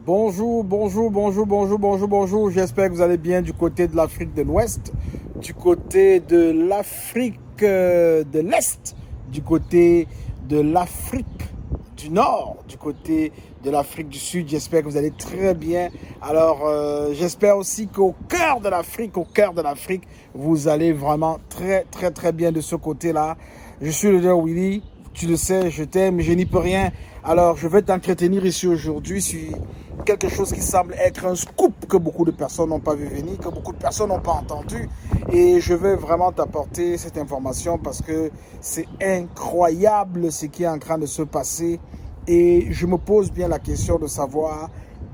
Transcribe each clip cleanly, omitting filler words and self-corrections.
Bonjour, bonjour, bonjour, bonjour, bonjour, bonjour. J'espère que vous allez bien du côté de l'Afrique de l'Ouest, du côté de l'Afrique de l'Est, du côté de l'Afrique du Nord, du côté de l'Afrique du Sud. J'espère que vous allez très bien. Alors, j'espère aussi qu'au cœur de l'Afrique, vous allez vraiment très, très, très bien de ce côté-là. Je suis le leader Willy. Tu le sais, je t'aime, je n'y peux rien. Alors, je vais t'entretenir ici aujourd'hui sur quelque chose qui semble être un scoop que beaucoup de personnes n'ont pas vu venir, que beaucoup de personnes n'ont pas entendu. Et je vais vraiment t'apporter cette information parce que c'est incroyable ce qui est en train de se passer. Et je me pose bien la question de savoir,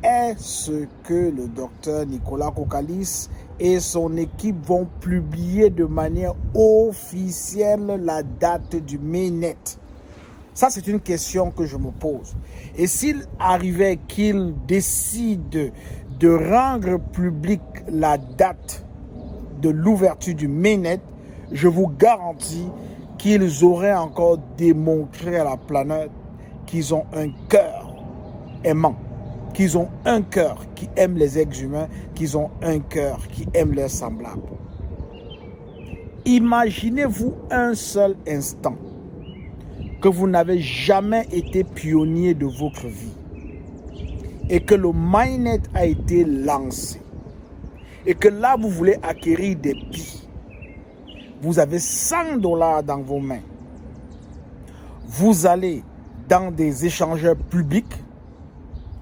est-ce que le docteur Nicolas Kokalis et son équipe vont publier de manière officielle la date du mainnet? Ça, c'est une question que je me pose. Et s'il arrivait qu'ils décident de rendre publique la date de l'ouverture du mainnet, je vous garantis qu'ils auraient encore démontré à la planète qu'ils ont un cœur aimant, qu'ils ont un cœur qui aime les êtres humains, qu'ils ont un cœur qui aime leurs semblables. Imaginez-vous un seul instant que vous n'avez jamais été pionnier de votre vie et que le mainnet a été lancé et que là vous voulez acquérir des pi. Vous avez $100 dans vos mains. Vous allez dans des échangeurs publics.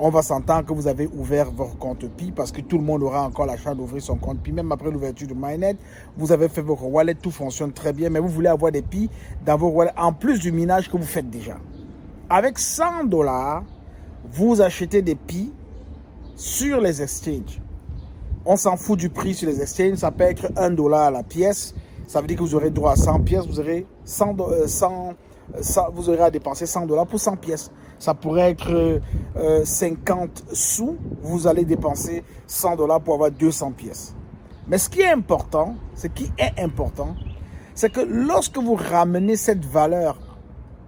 On va s'entendre que vous avez ouvert votre compte Pi parce que tout le monde aura encore la chance d'ouvrir son compte Pi. Même après l'ouverture du mainnet, vous avez fait votre wallet, tout fonctionne très bien. Mais vous voulez avoir des Pi dans vos wallets en plus du minage que vous faites déjà. Avec $100, vous achetez des Pi sur les exchanges. On s'en fout du prix sur les exchanges. Ça peut être $1 à la pièce. Ça veut dire que vous aurez droit à 100 pièces. Vous aurez vous aurez à dépenser $100 pour 100 pièces. Ça pourrait être 50 sous. Vous allez dépenser $100 pour avoir 200 pièces. Mais ce qui est important, c'est que lorsque vous ramenez cette valeur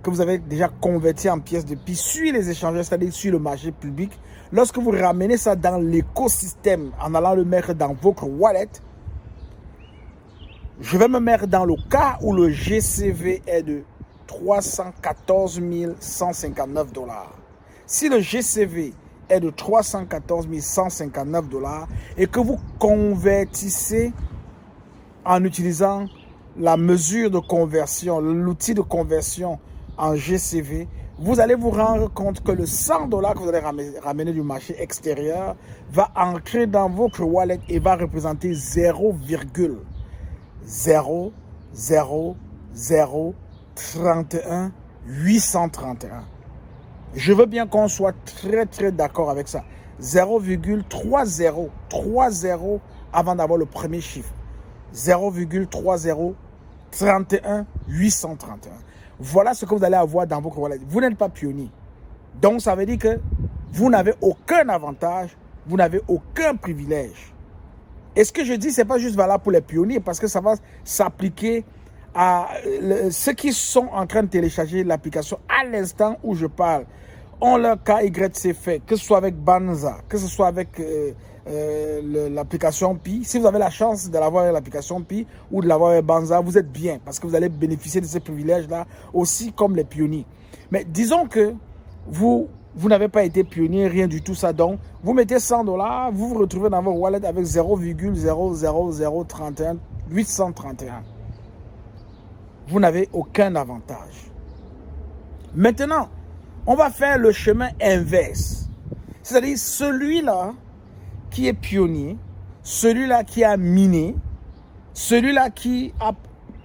que vous avez déjà convertie en pièces de Pi sur les échangeurs, c'est-à-dire sur le marché public, lorsque vous ramenez ça dans l'écosystème en allant le mettre dans votre wallet, je vais me mettre dans le cas où le GCV est de $314 159. Si le GCV est de $314 159 et que vous convertissez en utilisant la mesure de conversion, l'outil de conversion en GCV, vous allez vous rendre compte que le $100 que vous allez ramener du marché extérieur va entrer dans votre wallet et va représenter 0,00031 831. Je veux bien qu'on soit très très d'accord avec ça. 0,30 avant d'avoir le premier chiffre. 0,3031 831. Voilà ce que vous allez avoir dans votre wallet. Vous n'êtes pas pionnier. Donc ça veut dire que vous n'avez aucun avantage, vous n'avez aucun privilège. Et ce que je dis, ce n'est pas juste valable pour les pionniers parce que ça va s'appliquer à ceux qui sont en train de télécharger l'application à l'instant où je parle. On leur KYC fait, que ce soit avec Banza, que ce soit avec l'application Pi. Si vous avez la chance de l'avoir avec l'application Pi ou de l'avoir avec Banza, vous êtes bien parce que vous allez bénéficier de ces privilèges-là aussi comme les pionniers. Mais disons que vous n'avez pas été pionnier, rien du tout ça. Donc, vous mettez $100, vous vous retrouvez dans votre wallet avec 0,00031 831. Vous n'avez aucun avantage. Maintenant, on va faire le chemin inverse. C'est-à-dire celui-là qui est pionnier, celui-là qui a miné, celui-là qui a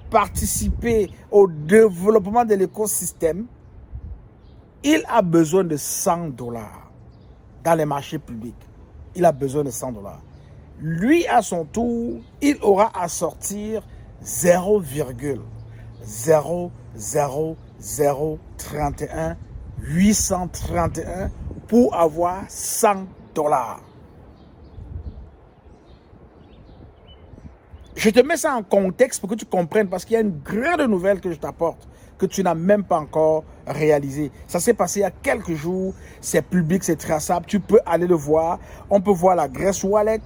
participé au développement de l'écosystème, il a besoin de $100 dans les marchés publics. Il a besoin de $100. Lui, à son tour, il aura à sortir 0,00031 831 pour avoir $100. Je te mets ça en contexte pour que tu comprennes parce qu'il y a une grande nouvelle que je t'apporte. que tu n'as même pas encore réalisé. Ça s'est passé il y a quelques jours, c'est public, c'est traçable, tu peux aller le voir. On peut voir la Grace Wallet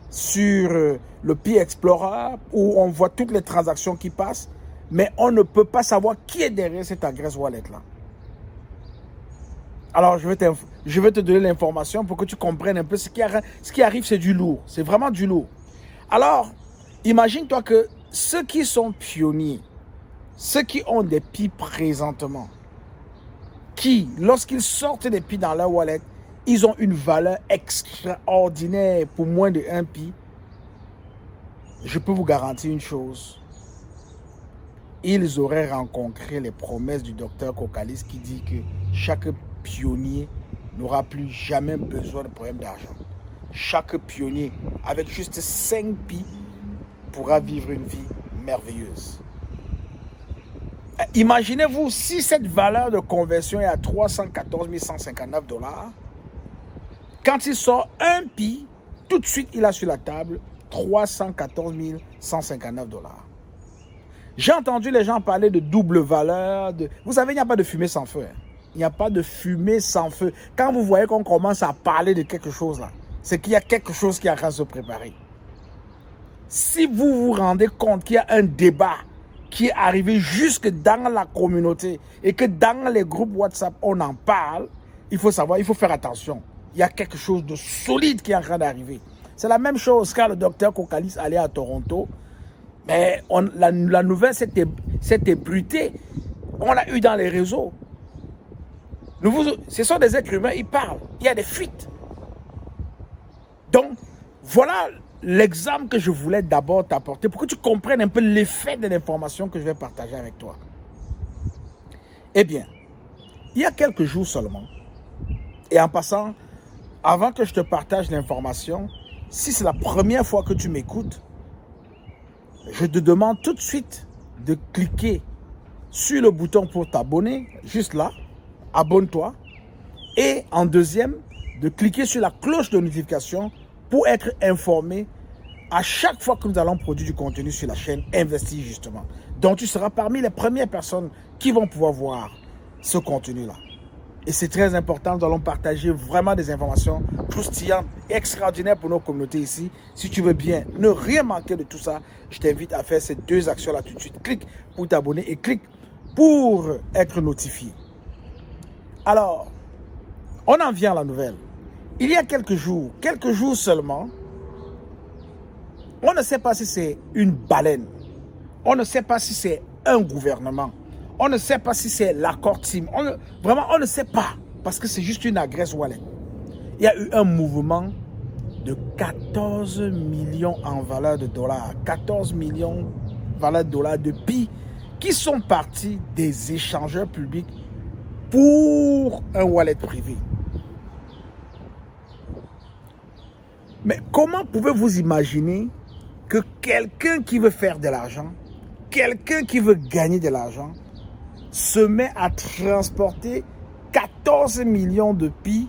sur le Pi Explorer où on voit toutes les transactions qui passent, mais on ne peut pas savoir qui est derrière cette Grace Wallet là. Alors, je vais te donner l'information pour que tu comprennes un peu ce qui arrive, c'est du lourd. C'est vraiment du lourd. Alors, imagine-toi que ceux qui sont pionniers, ceux qui ont des Pi présentement, qui, lorsqu'ils sortent des Pi dans leur wallet, ils ont une valeur extraordinaire pour moins de 1 Pi, je peux vous garantir une chose. Ils auraient rencontré les promesses du docteur Kokalis qui dit que chaque pionnier n'aura plus jamais besoin de problème d'argent. Chaque pionnier, avec juste 5 Pi, pourra vivre une vie merveilleuse. Imaginez-vous si cette valeur de conversion est à 314 159 $. Quand il sort 1 Pi, tout de suite, il a sur la table 314 159 $. J'ai entendu les gens parler de double valeur. Vous savez, il n'y a pas de fumée sans feu. Hein. Il n'y a pas de fumée sans feu. Quand vous voyez qu'on commence à parler de quelque chose là, c'est qu'il y a quelque chose qui est en train de se préparer. Si vous vous rendez compte qu'il y a un débat qui est arrivé jusque dans la communauté et que dans les groupes WhatsApp, on en parle, il faut savoir, il faut faire attention. Il y a quelque chose de solide qui est en train d'arriver. C'est la même chose quand le docteur Kokalis allait à Toronto. Mais la nouvelle s'est ébruitée. On l'a eu dans les réseaux. Ce sont des êtres humains, ils parlent. Il y a des fuites. Donc, voilà l'exemple que je voulais d'abord t'apporter pour que tu comprennes un peu l'effet de l'information que je vais partager avec toi. Eh bien, il y a quelques jours seulement, et en passant, avant que je te partage l'information, si c'est la première fois que tu m'écoutes, je te demande tout de suite de cliquer sur le bouton pour t'abonner, juste là, abonne-toi. Et en deuxième, de cliquer sur la cloche de notification pour être informé à chaque fois que nous allons produire du contenu sur la chaîne Investir justement. Donc tu seras parmi les premières personnes qui vont pouvoir voir ce contenu-là. Et c'est très important, nous allons partager vraiment des informations croustillantes, extraordinaires pour nos communautés ici. Si tu veux bien ne rien manquer de tout ça, je t'invite à faire ces deux actions-là tout de suite. Clique pour t'abonner et clique pour être notifié. Alors, on en vient à la nouvelle. Il y a quelques jours seulement, on ne sait pas si c'est une baleine. On ne sait pas si c'est un gouvernement. On ne sait pas si c'est l'accord team. Vraiment, on ne sait pas. Parce que c'est juste une Grace Wallet. Il y a eu un mouvement de 14 millions en valeur de dollars. 14 millions en valeur de dollars de Pi qui sont partis des échangeurs publics pour un wallet privé. Mais comment pouvez-vous imaginer que quelqu'un qui veut faire de l'argent, quelqu'un qui veut gagner de l'argent, se met à transporter 14 millions de Pi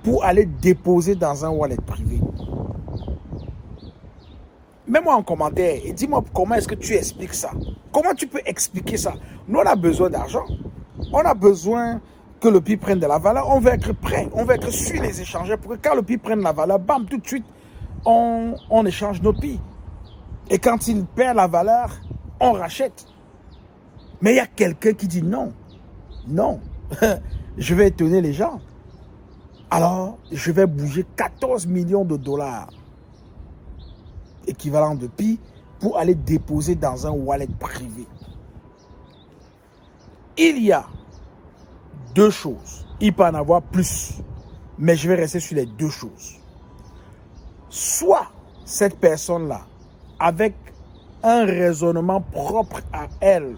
pour aller déposer dans un wallet privé? Mets-moi en commentaire et dis-moi comment est-ce que tu expliques ça. Comment tu peux expliquer ça? Nous, on a besoin d'argent. On a besoin que le Pi prenne de la valeur. On veut être prêt. On veut être sur les échangeurs pour que quand le Pi prenne la valeur, bam, tout de suite, on échange nos Pi. Et quand il perd la valeur, on rachète. Mais il y a quelqu'un qui dit non. Non. Je vais étonner les gens. Alors, je vais bouger 14 millions de dollars équivalent de Pi pour aller déposer dans un wallet privé. Il y a deux choses. Il peut en avoir plus. Mais je vais rester sur les deux choses. Soit cette personne-là, avec un raisonnement propre à elle,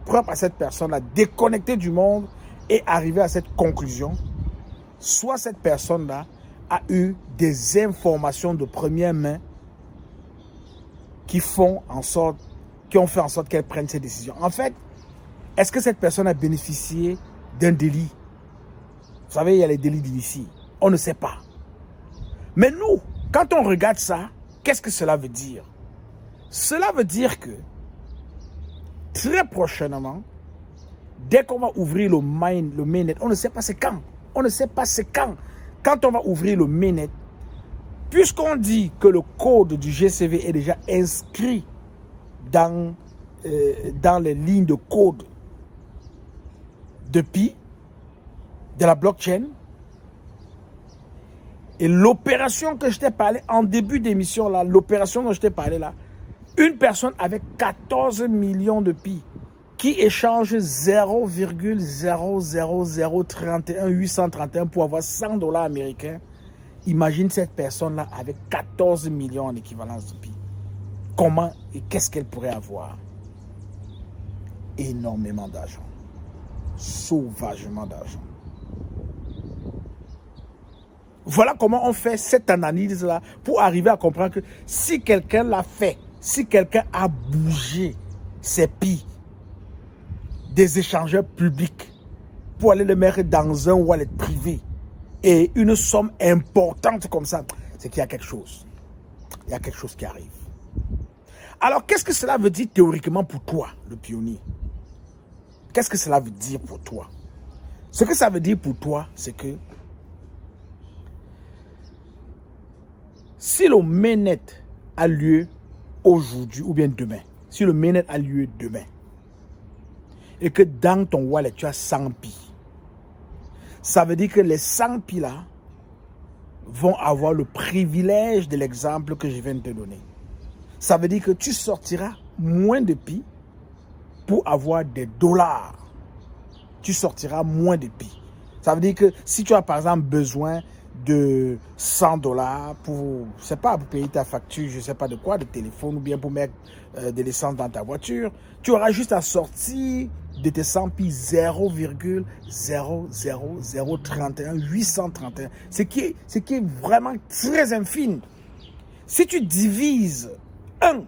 propre à cette personne-là, déconnectée du monde et arriver à cette conclusion, soit cette personne-là a eu des informations de première main qui ont fait en sorte qu'elle prenne ses décisions. En fait, est-ce que cette personne a bénéficié d'un délit? Vous savez, il y a les délits d'initié. On ne sait pas. Mais nous, quand on regarde ça, qu'est-ce que cela veut dire? Cela veut dire que très prochainement, Dès qu'on va ouvrir le mainnet, on ne sait pas c'est quand. On ne sait pas c'est quand. Quand on va ouvrir le mainnet, puisqu'on dit que le code du GCV est déjà inscrit dans les lignes de code de Pi, de la blockchain, et l'opération que je t'ai parlé en début d'émission, là, l'opération que je t'ai parlé là, une personne avec 14 millions de Pi qui échange 0,00031831 pour avoir 100 dollars américains, imagine cette personne-là avec 14 millions en équivalence de Pi. Comment et qu'est-ce qu'elle pourrait avoir? Énormément d'argent. Sauvagement d'argent. Voilà comment on fait cette analyse-là pour arriver à comprendre que si quelqu'un l'a fait, si quelqu'un a bougé ses Pi des échangeurs publics pour aller le mettre dans un wallet privé et une somme importante comme ça, c'est qu'il y a quelque chose. Il y a quelque chose qui arrive. Alors, qu'est-ce que cela veut dire théoriquement pour toi, le pionnier? Qu'est-ce que cela veut dire pour toi? Ce que ça veut dire pour toi, c'est que si le mainnet a lieu aujourd'hui ou bien demain, si le mainnet a lieu demain, et que dans ton wallet, tu as 100 Pi, ça veut dire que les 100 Pi là vont avoir le privilège de l'exemple que je viens de te donner. Ça veut dire que tu sortiras moins de Pi pour avoir des dollars. Tu sortiras moins de Pi. Ça veut dire que si tu as par exemple besoin de 100 dollars pour, je sais pas, pour payer ta facture, je sais pas de quoi, de téléphone ou bien pour mettre de l'essence dans ta voiture, tu auras juste à sortir de tes 100 Pi 0,00031831, ce qui est vraiment très infime. Si tu divises 1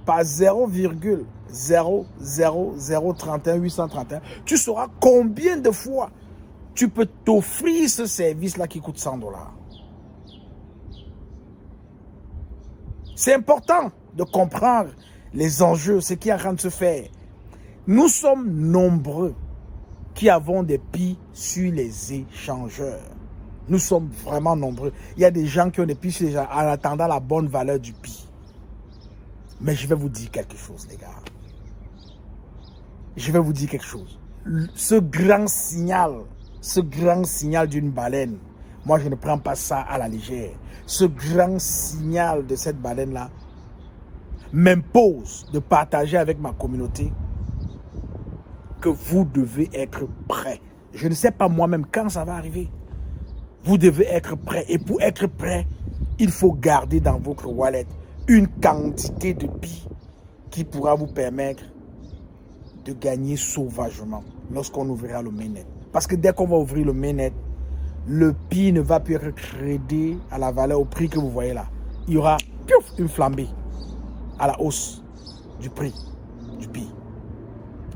par 0,00031831, tu sauras combien de fois tu peux t'offrir ce service-là qui coûte 100 dollars. C'est important de comprendre les enjeux, ce qui est en train de se faire. Nous sommes nombreux qui avons des Pi sur les échangeurs. Nous sommes vraiment nombreux. Il y a des gens qui ont des Pi sur les échangeurs en attendant la bonne valeur du Pi. Mais je vais vous dire quelque chose, les gars. Je vais vous dire quelque chose. Ce grand signal d'une baleine, moi je ne prends pas ça à la légère. Ce grand signal de cette baleine-là m'impose de partager avec ma communauté que vous devez être prêts. Je ne sais pas moi-même quand ça va arriver. Vous devez être prêts. Et pour être prêt, il faut garder dans votre wallet une quantité de Pi qui pourra vous permettre de gagner sauvagement lorsqu'on ouvrira le mainnet. Parce que dès qu'on va ouvrir le mainnet, le Pi ne va plus être crédité à la valeur, au prix que vous voyez là. Il y aura une flambée à la hausse du prix du Pi.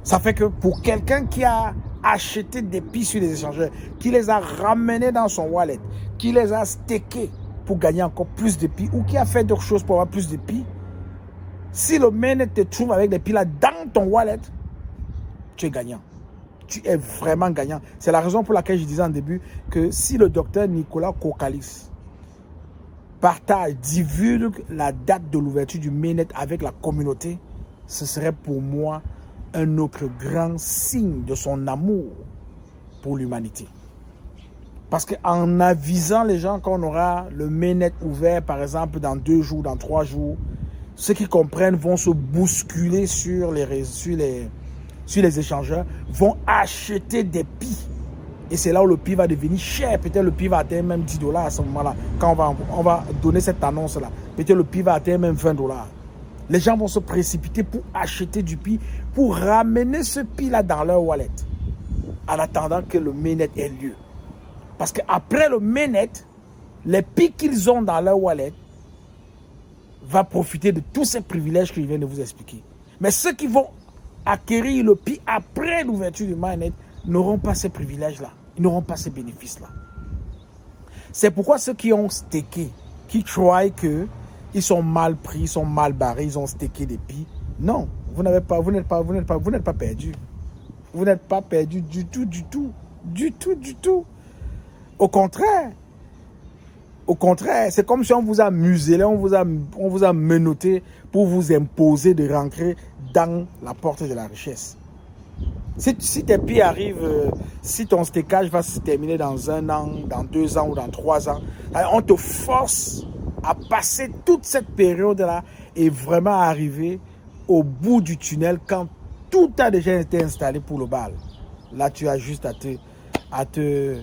Ça fait que pour quelqu'un qui a acheté des Pi sur les échangeurs, qui les a ramenés dans son wallet, qui les a stakés pour gagner encore plus de Pi, ou qui a fait d'autres choses pour avoir plus de Pi, si le mainnet te trouve avec des Pi là dans ton wallet, tu es gagnant. Tu es vraiment gagnant. C'est la raison pour laquelle je disais en début que si le docteur Nicolas Kokalis partage, divulgue la date de l'ouverture du mainnet avec la communauté, ce serait pour moi un autre grand signe de son amour pour l'humanité. Parce qu'en avisant les gens qu'on aura le mainnet ouvert, par exemple, dans 2 jours, dans 3 jours, ceux qui comprennent vont se bousculer sur les échangeurs, vont acheter des Pi. Et c'est là où le Pi va devenir cher. Peut-être le Pi va atteindre même 10 dollars à ce moment-là. Quand on va donner cette annonce-là, peut-être le Pi va atteindre même 20 dollars. Les gens vont se précipiter pour acheter du Pi, pour ramener ce Pi-là dans leur wallet, en attendant que le mainnet ait lieu. Parce qu'après le mainnet, les Pi qu'ils ont dans leur wallet vont profiter de tous ces privilèges que je viens de vous expliquer. Mais ceux qui vont acquérir le Pi après l'ouverture du mainnet n'auront pas ces privilèges-là. Ils n'auront pas ces bénéfices-là. C'est pourquoi ceux qui ont staké, qui croient qu'ils sont mal pris, ils sont mal barrés, ils ont staké des Pi. Non, vous n'êtes pas perdu. Vous n'êtes pas perdu du tout, du tout. Du tout, du tout. Au contraire, c'est comme si on vous a muselé, on vous a menotté pour vous imposer de rentrer dans la porte de la richesse. Si tes pieds arrivent, si ton stécage va se terminer dans 1 an, dans 2 ans ou dans 3 ans, on te force à passer toute cette période-là et vraiment arriver au bout du tunnel quand tout a déjà été installé pour le bal. Là, tu as juste à te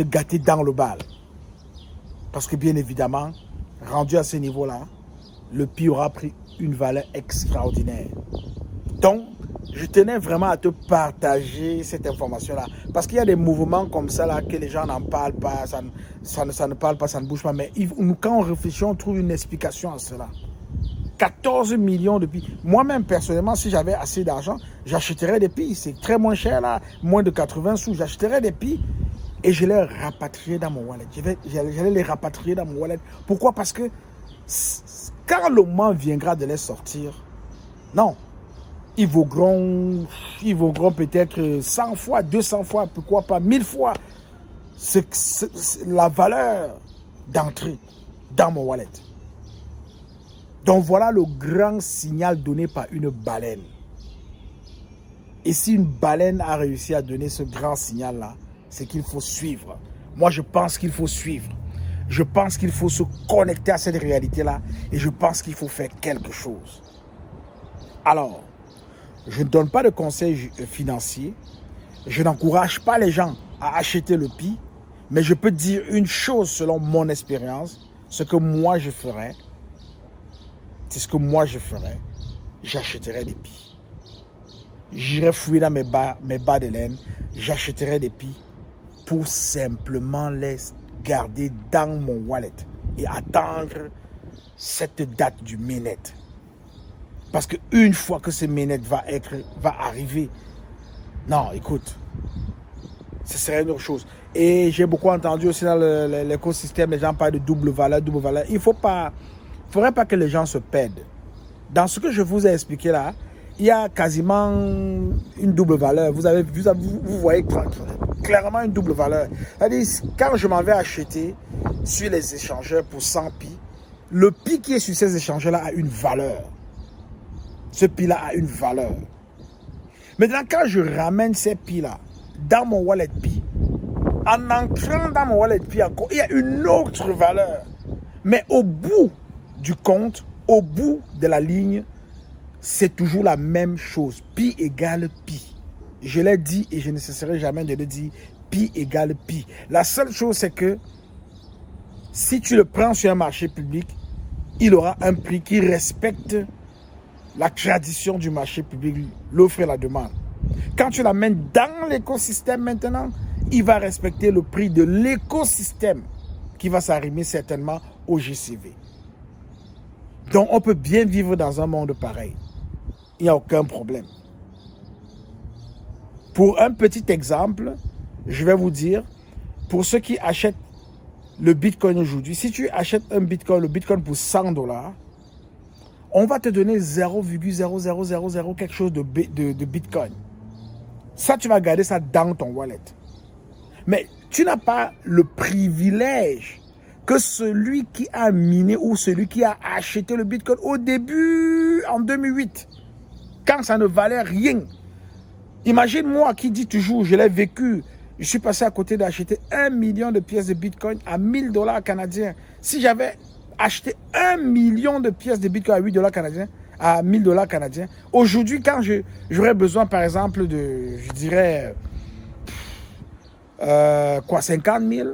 gâter dans le bal. Parce que bien évidemment, rendu à ce niveau-là, le PI aura pris une valeur extraordinaire. Donc, je tenais vraiment à te partager cette information-là. Parce qu'il y a des mouvements comme ça, là, que les gens n'en parlent pas, ça ne parle pas, ça ne bouge pas. Mais quand on réfléchit, on trouve une explication à cela. 14 millions de PI. Moi-même, personnellement, si j'avais assez d'argent, j'achèterais des PI. C'est très moins cher, là, moins de 80 sous. J'achèterais des PI et je les rapatrierais dans mon wallet. J'allais les rapatrier dans mon wallet. Pourquoi? Parce que quand le moment viendra de les sortir, non, ils vaudront peut-être 100 fois, 200 fois, pourquoi pas 1000 fois la valeur d'entrée dans mon wallet. Donc voilà le grand signal donné par une baleine. Et si une baleine a réussi à donner ce grand signal-là, c'est qu'il faut suivre. Moi, je pense qu'il faut suivre. Je pense qu'il faut se connecter à cette réalité-là et je pense qu'il faut faire quelque chose. Alors, je ne donne pas de conseils financiers. Je n'encourage pas les gens à acheter le PI, mais je peux dire une chose selon mon expérience, ce que moi je ferais. C'est ce que moi je ferais. J'achèterais des PI. J'irais fouiller dans mes bas de laine. J'achèterais des PI pour simplement les garder dans mon wallet et attendre cette date du mainnet. Parce qu'une fois que ce mainnet va arriver, non, écoute, ce serait une autre chose. Et j'ai beaucoup entendu aussi dans l'écosystème, les gens parlent de double valeur, double valeur. Il ne faudrait pas que les gens se perdent. Dans ce que je vous ai expliqué là, il y a quasiment une double valeur. Vous voyez clairement une double valeur. C'est-à-dire, quand je m'en vais acheter sur les échangeurs pour 100 PI, le PI qui est sur ces échangeurs-là a une valeur. Ce PI-là a une valeur. Maintenant, quand je ramène ces PI-là dans mon wallet PI, en entrant dans mon wallet PI encore, il y a une autre valeur. Mais au bout du compte, au bout de la ligne, c'est toujours la même chose. Pi égale pi. Je l'ai dit et je ne cesserai jamais de le dire. Pi égale pi. La seule chose, c'est que si tu le prends sur un marché public, il aura un prix qui respecte la tradition du marché public, l'offre et la demande. Quand tu l'amènes dans l'écosystème maintenant, il va respecter le prix de l'écosystème qui va s'arrimer certainement au GCV. Donc, on peut bien vivre dans un monde pareil. Il n'y a aucun problème. Pour un petit exemple, je vais vous dire, pour ceux qui achètent le Bitcoin aujourd'hui, si tu achètes le Bitcoin pour 100 $, on va te donner 0,0000 quelque chose de Bitcoin. Ça, tu vas garder ça dans ton wallet. Mais tu n'as pas le privilège que celui qui a miné ou celui qui a acheté le Bitcoin au début, en 2008, quand ça ne valait rien. Imagine moi qui dis toujours, je l'ai vécu, je suis passé à côté d'acheter 1 million de pièces de Bitcoin à 1000 $ canadiens. Si j'avais acheté 1 million de pièces de Bitcoin à 8 $ canadiens, à 1000 $ canadiens, aujourd'hui, quand j'aurais besoin, par exemple, de, je dirais, 50 000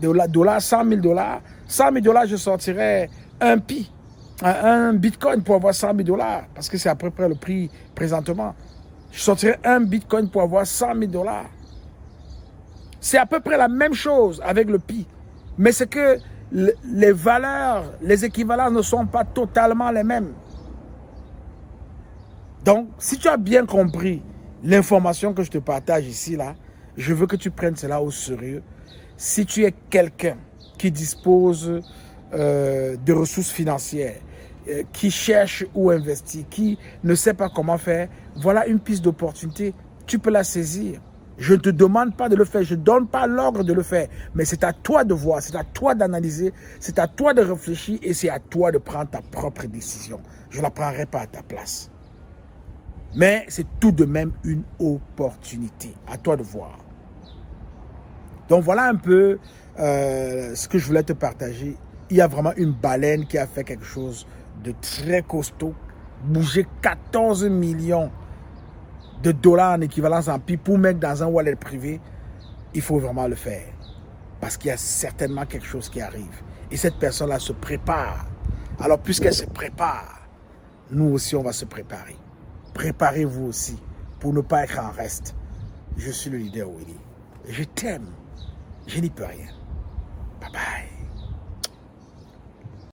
$, 100 000 $, 100 000 $, je sortirais un PI, un Bitcoin pour avoir 100 000 $, parce que c'est à peu près le prix présentement. Je sortirais un Bitcoin pour avoir 100 000 $. C'est à peu près la même chose avec le PI. Mais c'est que les valeurs, les équivalents ne sont pas totalement les mêmes. Donc, si tu as bien compris l'information que je te partage ici, là, je veux que tu prennes cela au sérieux. Si tu es quelqu'un qui dispose de ressources financières, qui cherche où investir, qui ne sait pas comment faire, voilà une piste d'opportunité. tu peux la saisir. Je ne te demande pas de le faire, je ne donne pas l'ordre de le faire, mais c'est à toi de voir, c'est à toi d'analyser, c'est à toi de réfléchir et c'est à toi de prendre ta propre décision. Je ne la prendrai pas à ta place. Mais c'est tout de même une opportunité. À toi de voir. Donc voilà un peu ce que je voulais te partager. Il y a vraiment une baleine qui a fait quelque chose de très costaud. Bouger 14 millions de dollars en équivalence en pi pour mettre dans un wallet privé. Il faut vraiment le faire. Parce qu'il y a certainement quelque chose qui arrive. Et cette personne-là se prépare. Alors puisqu'elle se prépare, nous aussi on va se préparer. Préparez-vous aussi pour ne pas être en reste. Je suis le leader Willy. Je t'aime. Je n'y peux rien. Bye bye.